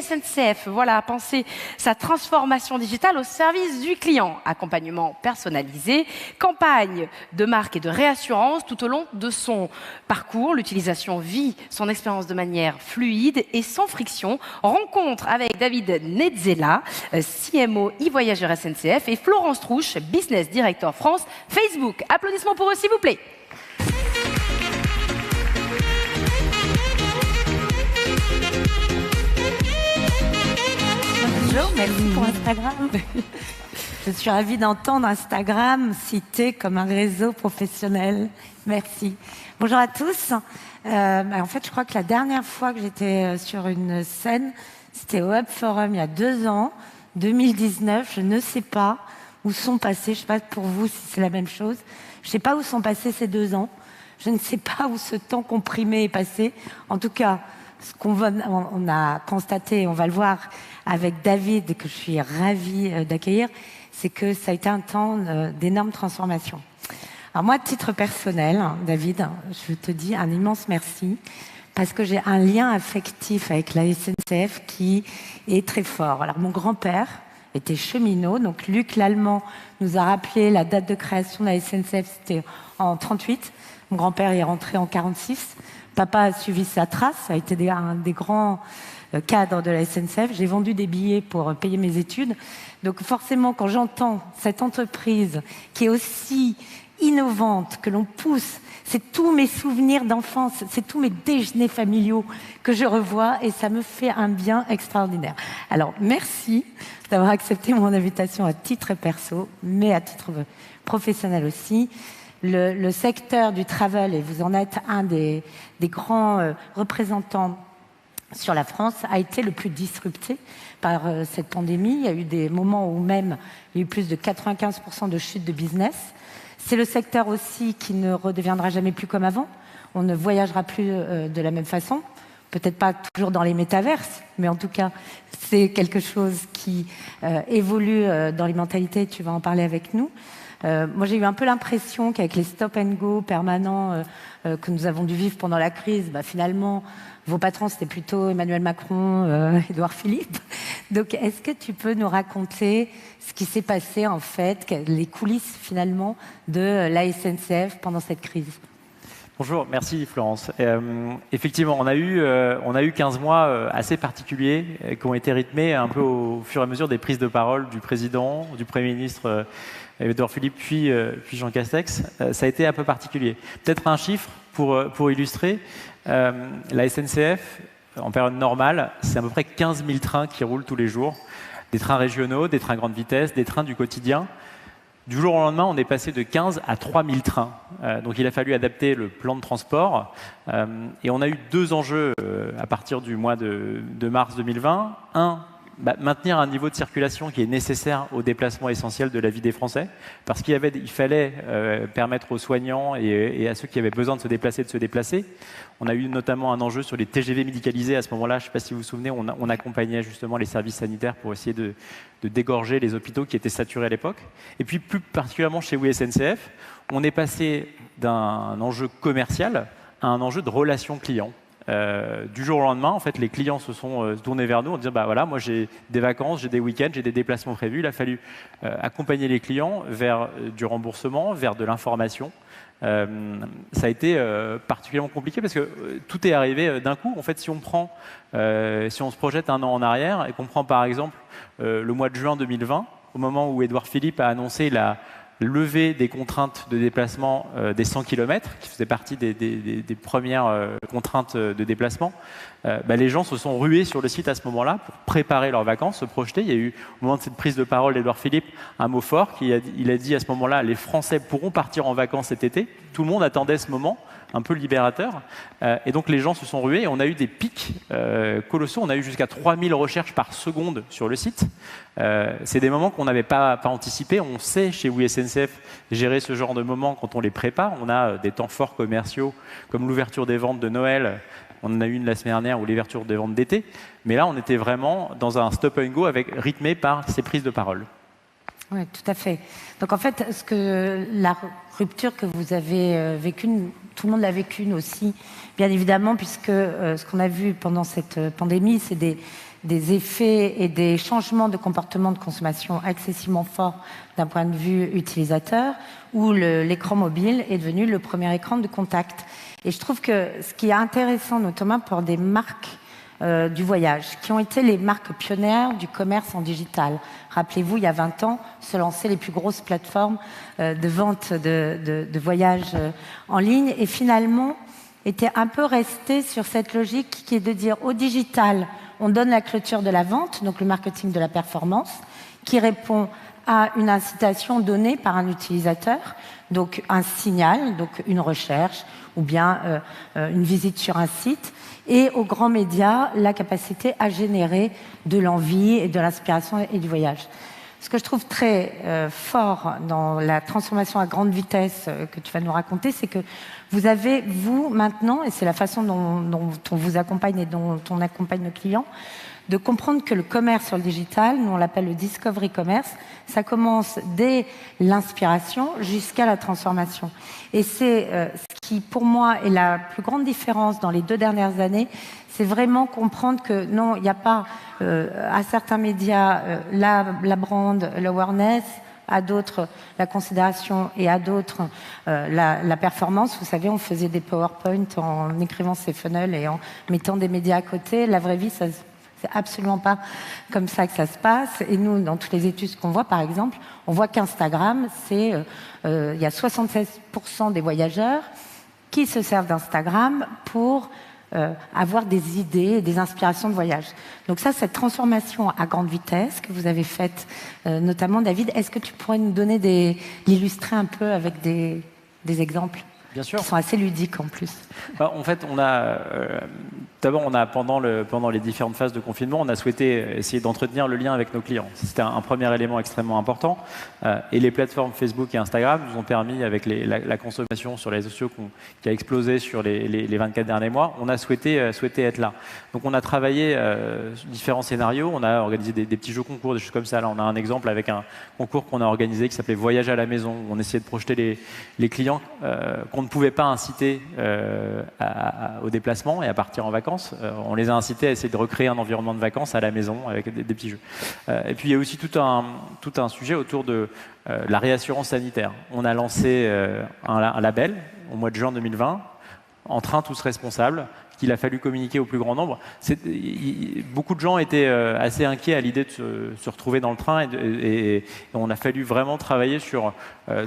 SNCF, voilà, a pensé sa transformation digitale au service du client. Accompagnement personnalisé, campagne de marque et de réassurance tout au long de son parcours. L'utilisation vit son expérience de manière fluide et sans friction. Rencontre avec David Netzela, CMO e-voyageur SNCF, et Florence Trouche, Business Director France Facebook. Applaudissements pour eux, s'il vous plaît. Bonjour, merci pour Instagram. Je suis ravie d'entendre Instagram cité comme un réseau professionnel. Merci. Bonjour à tous. En fait, je crois que la dernière fois que j'étais sur une scène, c'était au Hub Forum il y a 2 ans, 2019. Je ne sais pas où sont passés, je ne sais pas pour vous si c'est la même chose, je ne sais pas où sont passés ces 2 ans. Je ne sais pas où ce temps comprimé est passé. En tout cas, ce on a constaté, on va le voir avec David, que je suis ravie d'accueillir, c'est que ça a été un temps d'énorme transformation. Alors moi, à titre personnel, David, je te dis un immense merci, parce que j'ai un lien affectif avec la SNCF qui est très fort. Alors mon grand-père était cheminot, donc Luc Lallemand nous a rappelé la date de création de la SNCF, c'était en 38. Mon grand-père est rentré en 46. Papa a suivi sa trace, ça a été un des grands cadres de la SNCF. J'ai vendu des billets pour payer mes études. Donc forcément, quand j'entends cette entreprise qui est aussi innovante, que l'on pousse, c'est tous mes souvenirs d'enfance, c'est tous mes déjeuners familiaux que je revois et ça me fait un bien extraordinaire. Alors merci d'avoir accepté mon invitation à titre perso, mais à titre professionnel aussi. Le secteur du travel, et vous en êtes un des grands représentants sur la France, a été le plus disrupté par cette pandémie. Il y a eu des moments où même il y a eu plus de 95% de chute de business. C'est le secteur aussi qui ne redeviendra jamais plus comme avant. On ne voyagera plus de la même façon. Peut-être pas toujours dans les métaverses, mais en tout cas, c'est quelque chose qui évolue dans les mentalités. Tu vas en parler avec nous. Moi, j'ai eu un peu l'impression qu'avec les stop and go permanents que nous avons dû vivre pendant la crise, finalement, vos patrons, c'était plutôt Emmanuel Macron, Édouard Philippe. Donc, est-ce que tu peux nous raconter ce qui s'est passé, en fait, les coulisses, finalement, de la SNCF pendant cette crise ? Bonjour, merci Florence. Effectivement, on a eu 15 mois assez particuliers qui ont été rythmés un peu au fur et à mesure des prises de parole du président, du Premier ministre Édouard Philippe, puis Jean Castex. Ça a été un peu particulier. Peut-être un chiffre pour illustrer. La SNCF, en période normale, c'est à peu près 15 000 trains qui roulent tous les jours. Des trains régionaux, des trains grande vitesse, des trains du quotidien. Du jour au lendemain, on est passé de 15 à 3 000 trains. Donc il a fallu adapter le plan de transport. Et on a eu 2 enjeux à partir du mois de mars 2020. Un, maintenir un niveau de circulation qui est nécessaire aux déplacements essentiels de la vie des Français, parce qu'il fallait permettre aux soignants et à ceux qui avaient besoin de se déplacer. On a eu notamment un enjeu sur les TGV médicalisés à ce moment-là. Je ne sais pas si vous vous souvenez, on accompagnait justement les services sanitaires pour essayer de dégorger les hôpitaux qui étaient saturés à l'époque. Et puis plus particulièrement chez SNCF, on est passé d'un enjeu commercial à un enjeu de relation client. Du jour au lendemain, en fait, les clients se sont tournés vers nous en disant voilà, moi j'ai des vacances, j'ai des week-ends, j'ai des déplacements prévus. Il a fallu accompagner les clients vers du remboursement, vers de l'information. Ça a été particulièrement compliqué parce que tout est arrivé d'un coup. En fait, si on se projette un an en arrière et qu'on prend par exemple le mois de juin 2020, au moment où Édouard Philippe a annoncé la levée des contraintes de déplacement des 100 km, qui faisait partie des premières contraintes de déplacement, les gens se sont rués sur le site à ce moment-là pour préparer leurs vacances, se projeter. Il y a eu, au moment de cette prise de parole d'Édouard Philippe, un mot fort. Il a dit à ce moment-là, les Français pourront partir en vacances cet été. Tout le monde attendait ce moment, un peu libérateur. Et donc les gens se sont rués et on a eu des pics colossaux. On a eu jusqu'à 3000 recherches par seconde sur le site. C'est des moments qu'on n'avait pas anticipés. On sait chez SNCF gérer ce genre de moments quand on les prépare. On a des temps forts commerciaux comme l'ouverture des ventes de Noël. On en a eu une la semaine dernière ou l'ouverture des ventes d'été. Mais là, on était vraiment dans un stop and go rythmé par ces prises de parole. Oui, tout à fait. Donc en fait, la rupture que vous avez vécue, tout le monde l'a vécue aussi, bien évidemment, puisque ce qu'on a vu pendant cette pandémie, c'est des des effets et des changements de comportement de consommation excessivement forts d'un point de vue utilisateur, où l'écran mobile est devenu le premier écran de contact. Et je trouve que ce qui est intéressant, notamment pour des marques du voyage, qui ont été les marques pionnières du commerce en digital. Rappelez-vous, il y a 20 ans, se lançaient les plus grosses plateformes de vente de voyages en ligne, et finalement étaient un peu restés sur cette logique qui est de dire au digital, on donne la clôture de la vente, donc le marketing de la performance, qui répond à une incitation donnée par un utilisateur, donc un signal, donc une recherche, ou bien une visite sur un site, et aux grands médias, la capacité à générer de l'envie et de l'inspiration et du voyage. Ce que je trouve très fort dans la transformation à grande vitesse que tu vas nous raconter, c'est que vous avez, vous, maintenant, et c'est la façon dont on vous accompagne et dont on accompagne nos clients, de comprendre que le commerce sur le digital, nous on l'appelle le discovery commerce, ça commence dès l'inspiration jusqu'à la transformation. Et c'est ce qui, pour moi, est la plus grande différence dans les 2 dernières années, c'est vraiment comprendre que non, il n'y a pas à certains médias la brand, l'awareness, à d'autres la considération et à d'autres la performance. Vous savez, on faisait des PowerPoint en écrivant ses funnels et en mettant des médias à côté. La vraie vie, c'est absolument pas comme ça que ça se passe. Et nous, dans toutes les études qu'on voit, par exemple, on voit qu'Instagram, il y a 76% des voyageurs qui se servent d'Instagram pour avoir des idées et des inspirations de voyage. Donc ça, cette transformation à grande vitesse que vous avez faite, notamment David, est-ce que tu pourrais nous donner l'illustrer un peu avec des exemples? Bien sûr. Qui sont assez ludiques en plus. En fait, d'abord, pendant les différentes phases de confinement, on a souhaité essayer d'entretenir le lien avec nos clients. C'était un premier élément extrêmement important. Et les plateformes Facebook et Instagram nous ont permis, avec la consommation sur les réseaux sociaux qui a explosé sur les 24 derniers mois, on a souhaité être là. Donc on a travaillé différents scénarios. On a organisé des petits jeux concours, des choses comme ça. Là, on a un exemple avec un concours qu'on a organisé qui s'appelait Voyage à la maison, où on essayait de projeter les clients qu'on ne pouvait pas inciter au déplacement et à partir en vacances. On les a incités à essayer de recréer un environnement de vacances à la maison avec des petits jeux. Et puis il y a aussi tout un sujet autour de la réassurance sanitaire. On a lancé un label au mois de juin 2020, En train tous responsables, qu'il a fallu communiquer au plus grand nombre. Beaucoup de gens étaient assez inquiets à l'idée de se retrouver dans le train et on a fallu vraiment travailler sur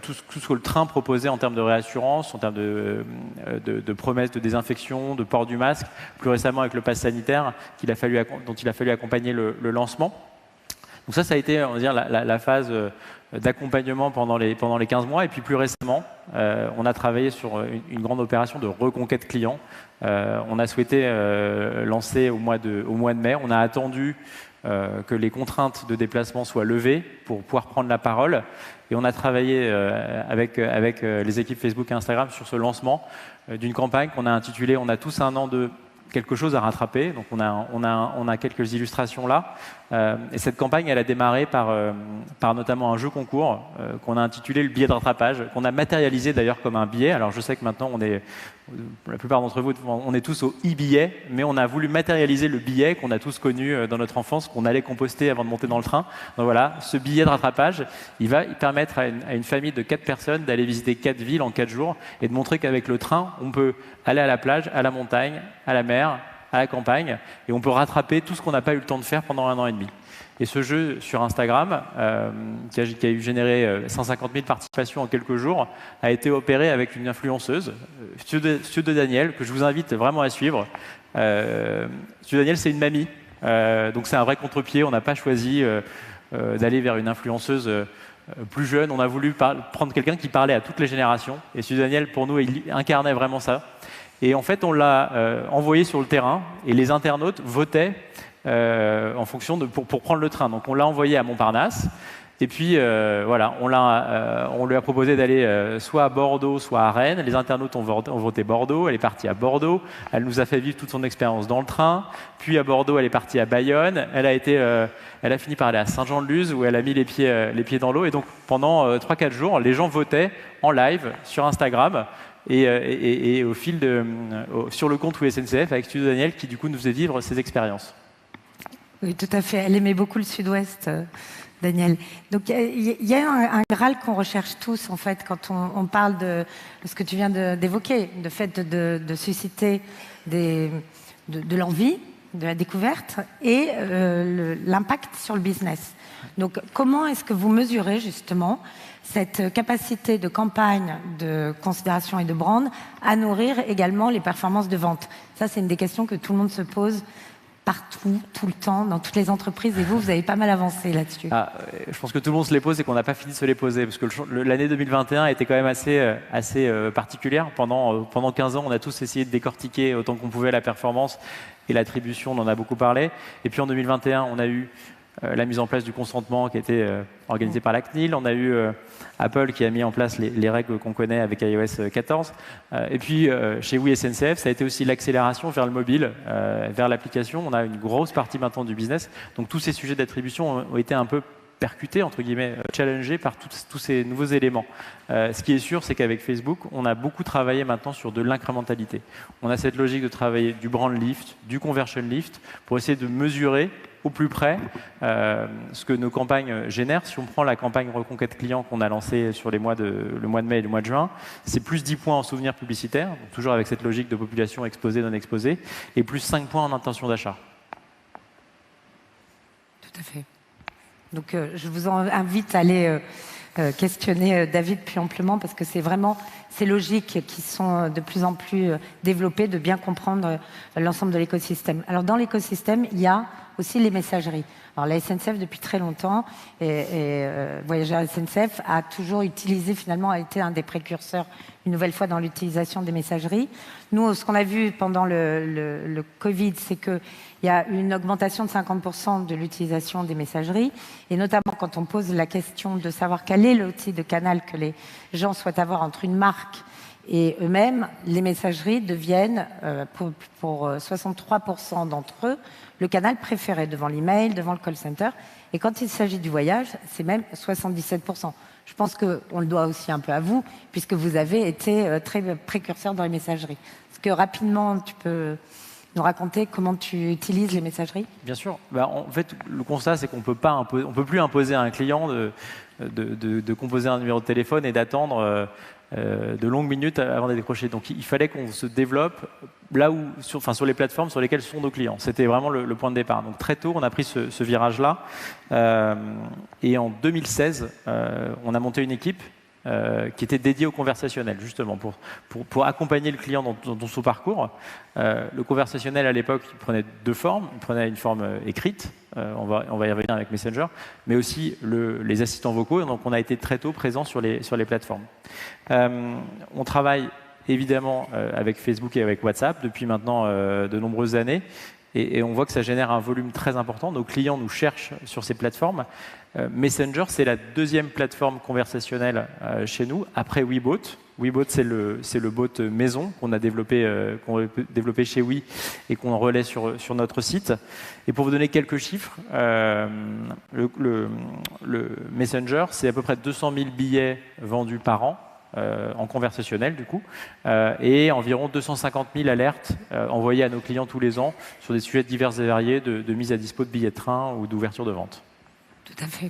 tout ce que le train proposait en termes de réassurance, en termes de promesses de désinfection, de port du masque, plus récemment avec le pass sanitaire dont il a fallu accompagner le lancement. Donc ça a été, on va dire, la phase d'accompagnement pendant les 15 mois. Et puis plus récemment, on a travaillé sur une grande opération de reconquête client. On a souhaité lancer au mois de mai. On a attendu que les contraintes de déplacement soient levées pour pouvoir prendre la parole. Et on a travaillé avec les équipes Facebook et Instagram sur ce lancement d'une campagne qu'on a intitulée « On a tous un an de quelque chose à rattraper ». Donc on a quelques illustrations là. Et cette campagne, elle a démarré par notamment un jeu concours qu'on a intitulé le billet de rattrapage, qu'on a matérialisé d'ailleurs comme un billet. Alors je sais que maintenant la plupart d'entre vous, on est tous au e-billet, mais on a voulu matérialiser le billet qu'on a tous connu dans notre enfance, qu'on allait composter avant de monter dans le train. Donc voilà, ce billet de rattrapage, il va permettre à une famille de 4 personnes d'aller visiter 4 villes en 4 jours et de montrer qu'avec le train, on peut aller à la plage, à la montagne, à la mer, à la campagne, et on peut rattraper tout ce qu'on n'a pas eu le temps de faire pendant 1 an et demi. Et ce jeu sur Instagram, qui a eu généré 150 000 participations en quelques jours, a été opéré avec une influenceuse, Stude Daniel, que je vous invite vraiment à suivre. Stude Daniel, c'est une mamie, donc c'est un vrai contre-pied. On n'a pas choisi d'aller vers une influenceuse plus jeune. On a voulu prendre quelqu'un qui parlait à toutes les générations. Et Stude Daniel, pour nous, il incarnait vraiment ça. Et en fait, on l'a envoyé sur le terrain et les internautes votaient en fonction pour prendre le train. Donc on l'a envoyé à Montparnasse et puis voilà, on lui a proposé d'aller soit à Bordeaux, soit à Rennes. Les internautes ont voté Bordeaux. Elle est partie à Bordeaux. Elle nous a fait vivre toute son expérience dans le train. Puis à Bordeaux, elle est partie à Bayonne. Elle a fini par aller à Saint-Jean-de-Luz où elle a mis les pieds dans l'eau. Et donc pendant 3-4 jours, les gens votaient en live sur Instagram. Et au fil sur le compte SNCF avec Studio Daniel qui du coup nous faisait vivre ces expériences. Oui, tout à fait. Elle aimait beaucoup le Sud-Ouest, Daniel. Donc, il y a un Graal qu'on recherche tous, en fait, quand on parle de ce que tu viens d'évoquer, le fait de susciter de l'envie, de la découverte et l'impact sur le business. Donc, comment est-ce que vous mesurez, justement, cette capacité de campagne, de considération et de brand à nourrir également les performances de vente? Ça, c'est une des questions que tout le monde se pose partout, tout le temps, dans toutes les entreprises. Et vous avez pas mal avancé là-dessus. Je pense que tout le monde se les pose et qu'on n'a pas fini de se les poser. Parce que l'année 2021 était quand même assez particulière. Pendant 15 ans, on a tous essayé de décortiquer autant qu'on pouvait la performance et l'attribution, on en a beaucoup parlé. Et puis en 2021, on a eu la mise en place du consentement qui a été organisée par la CNIL. On a eu Apple qui a mis en place les règles qu'on connaît avec iOS 14. Et puis chez Oui SNCF, ça a été aussi l'accélération vers le mobile, vers l'application. On a une grosse partie maintenant du business. Donc tous ces sujets d'attribution ont été un peu percutés, entre guillemets, challengés par tous ces nouveaux éléments. Ce qui est sûr, c'est qu'avec Facebook, on a beaucoup travaillé maintenant sur de l'incrémentalité. On a cette logique de travailler du brand lift, du conversion lift, pour essayer de mesurer au plus près ce que nos campagnes génèrent. Si on prend la campagne reconquête client qu'on a lancée sur le mois de mai et le mois de juin, c'est plus 10 points en souvenirs publicitaires, donc toujours avec cette logique de population exposée, non exposée, et plus 5 points en intention d'achat. Tout à fait. Donc je vous invite à aller questionner David plus amplement, parce que c'est vraiment ces logiques qui sont de plus en plus développées, de bien comprendre l'ensemble de l'écosystème. Alors dans l'écosystème, il y a aussi les messageries. Alors la SNCF depuis très longtemps et Voyageurs SNCF a toujours utilisé, finalement a été un des précurseurs une nouvelle fois dans l'utilisation des messageries. Nous, ce qu'on a vu pendant le Covid, c'est qu'il y a une augmentation de 50% de l'utilisation des messageries, et notamment quand on pose la question de savoir quel est l'outil de canal que les gens souhaitent avoir entre une marque et eux-mêmes, les messageries deviennent, pour 63% d'entre eux, le canal préféré devant l'email, devant le call center. Et quand il s'agit du voyage, c'est même 77%. Je pense qu'on le doit aussi un peu à vous, puisque vous avez été très précurseur dans les messageries. Est-ce que rapidement, tu peux nous raconter comment tu utilises les messageries? Bien sûr. En fait, le constat, c'est qu'on ne peut plus imposer à un client de composer un numéro de téléphone et d'attendre de longues minutes avant de décrocher. Donc il fallait qu'on se développe là où, sur les plateformes sur lesquelles sont nos clients. C'était vraiment le point de départ. Donc très tôt, on a pris ce virage-là. Et en 2016, on a monté une équipe qui était dédiée au conversationnel, justement, pour accompagner le client dans son parcours. Le conversationnel, à l'époque, il prenait deux formes. Il prenait une forme écrite, on va y revenir avec Messenger, mais aussi les assistants vocaux. Donc, on a été très tôt présents sur les plateformes. On travaille évidemment avec Facebook et avec WhatsApp depuis maintenant de nombreuses années. Et on voit que ça génère un volume très important. Nos clients nous cherchent sur ces plateformes. Messenger, c'est la deuxième plateforme conversationnelle chez nous, après WeBot. WeBot, c'est le bot maison qu'on a développé chez Oui et qu'on relaie sur notre site. Et pour vous donner quelques chiffres, le Messenger, c'est à peu près 200 000 billets vendus par an. En conversationnel du coup, et environ 250 000 alertes envoyées à nos clients tous les ans sur des sujets divers et variés de mise à dispo de billets de train ou d'ouverture de vente. Tout à fait.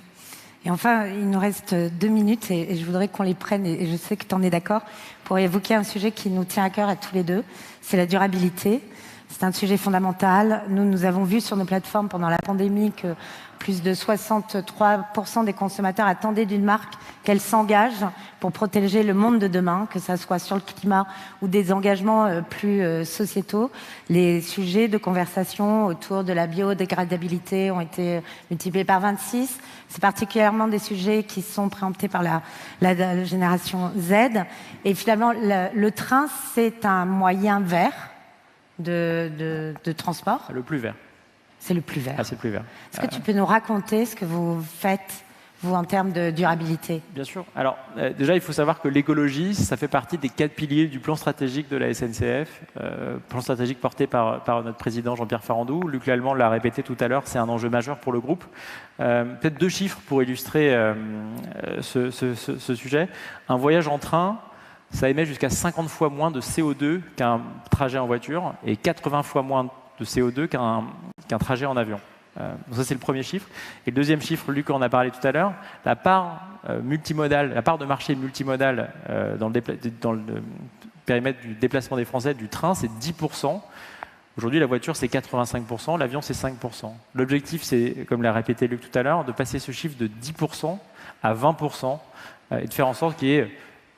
Et enfin, il nous reste 2 minutes et je voudrais qu'on les prenne, et je sais que tu en es d'accord, pour évoquer un sujet qui nous tient à cœur à tous les deux, c'est la durabilité. C'est un sujet fondamental. Nous avons vu sur nos plateformes pendant la pandémie que plus de 63% des consommateurs attendaient d'une marque qu'elle s'engage pour protéger le monde de demain, que ce soit sur le climat ou des engagements plus sociétaux. Les sujets de conversation autour de la biodégradabilité ont été multipliés par 26. C'est particulièrement des sujets qui sont préemptés par la génération Z. Et finalement, le train, c'est un moyen vert de transport. Le plus vert. C'est le plus vert. Ah, c'est le plus vert. Est-ce que tu peux nous raconter ce que vous faites, vous, en termes de durabilité? Bien sûr. Alors, déjà, il faut savoir que l'écologie, ça fait partie des 4 piliers du plan stratégique de la SNCF. Plan stratégique porté par notre président Jean-Pierre Farandou. Luc Lallemand l'a répété tout à l'heure, c'est un enjeu majeur pour le groupe. Peut-être 2 chiffres pour illustrer ce sujet. Un voyage en train, ça émet jusqu'à 50 fois moins de CO2 qu'un trajet en voiture et 80 fois moins de CO2 qu'un trajet en avion. Ça, c'est le premier chiffre. Et le deuxième chiffre, Luc en a parlé tout à l'heure, la part multimodale, la part de marché multimodal dans le périmètre du déplacement des Français du train, c'est 10%. Aujourd'hui, la voiture, c'est 85%, l'avion, c'est 5%. L'objectif, c'est, comme l'a répété Luc tout à l'heure, de passer ce chiffre de 10% à 20% et de faire en sorte qu'il y ait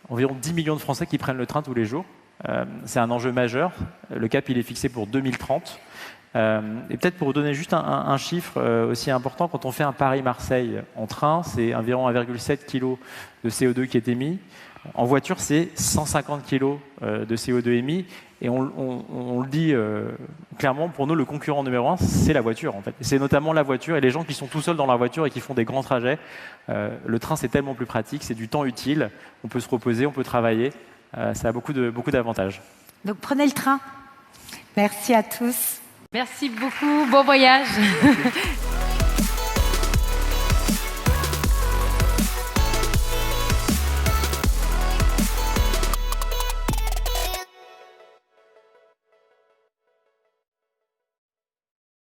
environ 10 millions de Français qui prennent le train tous les jours. C'est un enjeu majeur. Le cap, il est fixé pour 2030. Et peut-être pour vous donner juste un chiffre aussi important, quand on fait un Paris-Marseille en train, c'est environ 1,7 kg de CO2 qui est émis. En voiture, c'est 150 kg de CO2 émis. Et on le dit clairement, pour nous, le concurrent numéro 1, c'est la voiture, en fait. C'est notamment la voiture et les gens qui sont tout seuls dans leur voiture et qui font des grands trajets. Le train, c'est tellement plus pratique, c'est du temps utile. On peut se reposer, on peut travailler. Ça a beaucoup d'avantages. Donc prenez le train. Merci à tous. Merci beaucoup, bon voyage.